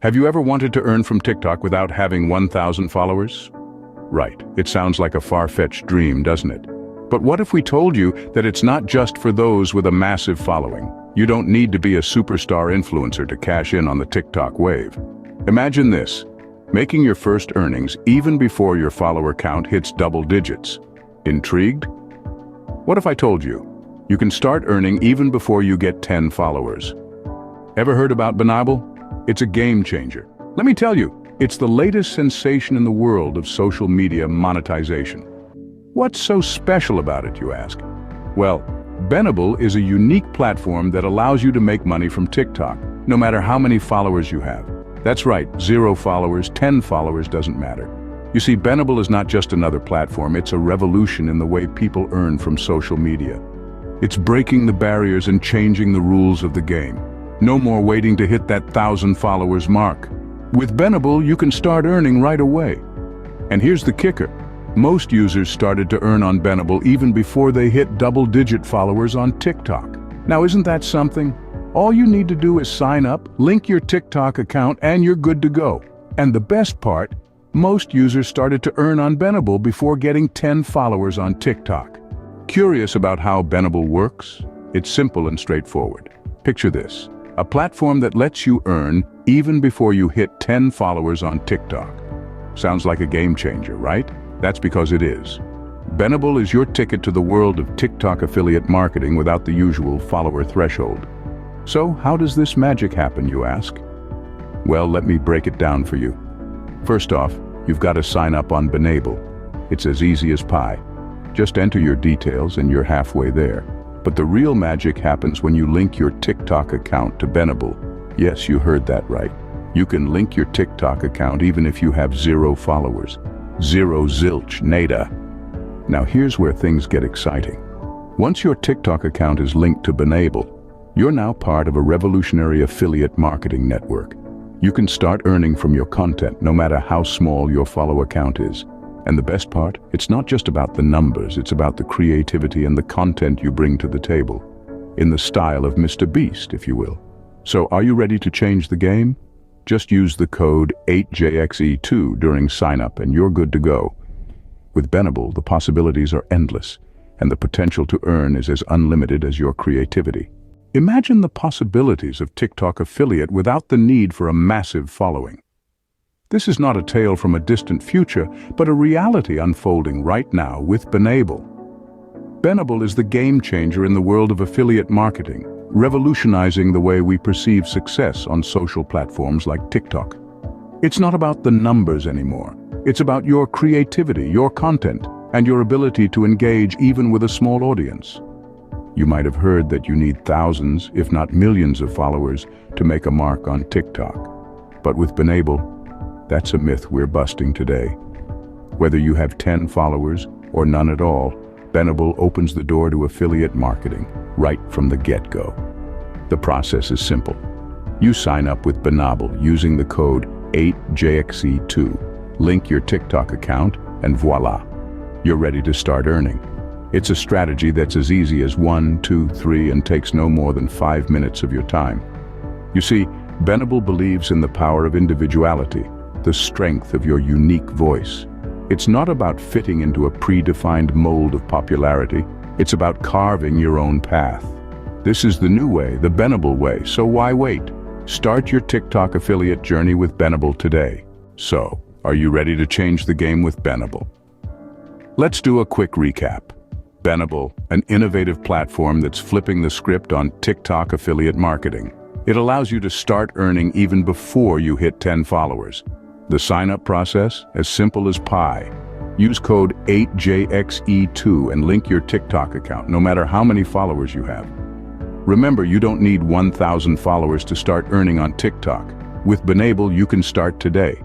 Have you ever wanted to earn from TikTok without having 1,000 followers? Right, it sounds like a far-fetched dream, doesn't it? But what if we told you that it's not just for those with a massive following? You don't need to be a superstar influencer to cash in on the TikTok wave. Imagine this, making your first earnings even before your follower count hits double digits. Intrigued? What if I told you you can start earning even before you get 10 followers? Ever heard about Benable? It's a game changer. Let me tell you, it's the latest sensation in the world of social media monetization. What's so special about it, you ask? Well, Benable is a unique platform that allows you to make money from TikTok, no matter how many followers you have. That's right, 0 followers, 10 followers doesn't matter. You see, Benable is not just another platform, it's a revolution in the way people earn from social media. It's breaking the barriers and changing the rules of the game. No more waiting to hit that 1,000 followers mark. With Benable, you can start earning right away. And here's the kicker. Most users started to earn on Benable even before they hit double-digit followers on TikTok. Now, isn't that something? All you need to do is sign up, link your TikTok account, and you're good to go. And the best part, most users started to earn on Benable before getting 10 followers on TikTok. Curious about how Benable works? It's simple and straightforward. Picture this. A platform that lets you earn even before you hit 10 followers on TikTok. Sounds like a game changer, right? That's because it is. Benable is your ticket to the world of TikTok affiliate marketing without the usual follower threshold. So how does this magic happen, you ask? Well, let me break it down for you. First off, you've got to sign up on Benable. It's as easy as pie. Just enter your details and you're halfway there. But the real magic happens when you link your TikTok account to Benable. Yes, you heard that right. You can link your TikTok account even if you have 0 followers. 0 zilch, nada. Now here's where things get exciting. Once your TikTok account is linked to Benable, you're now part of a revolutionary affiliate marketing network. You can start earning from your content no matter how small your follower count is. And the best part, it's not just about the numbers, it's about the creativity and the content you bring to the table. In the style of Mr. Beast, if you will. So are you ready to change the game? Just use the code 8JXE2 during sign-up and you're good to go. With Benable, the possibilities are endless, and the potential to earn is as unlimited as your creativity. Imagine the possibilities of TikTok affiliate without the need for a massive following. This is not a tale from a distant future, but a reality unfolding right now with Benable. Benable is the game changer in the world of affiliate marketing, revolutionizing the way we perceive success on social platforms like TikTok. It's not about the numbers anymore. It's about your creativity, your content, and your ability to engage even with a small audience. You might have heard that you need thousands, if not millions of followers to make a mark on TikTok. But with Benable, that's a myth we're busting today. Whether you have 10 followers or none at all, Benable opens the door to affiliate marketing right from the get-go. The process is simple. You sign up with Benable using the code 8JXE2, link your TikTok account, and voila, you're ready to start earning. It's a strategy that's as easy as 1, 2, 3 and takes no more than 5 minutes of your time. You see, Benable believes in the power of individuality, the strength of your unique voice. It's not about fitting into a predefined mold of popularity. It's about carving your own path. This is the new way, the Benable way, so why wait? Start your TikTok affiliate journey with Benable today. So, are you ready to change the game with Benable? Let's do a quick recap. Benable, an innovative platform that's flipping the script on TikTok affiliate marketing. It allows you to start earning even before you hit 10 followers. The sign-up process, as simple as pie. Use code 8JXE2 and link your TikTok account, no matter how many followers you have. Remember, you don't need 1,000 followers to start earning on TikTok. With Benable, you can start today.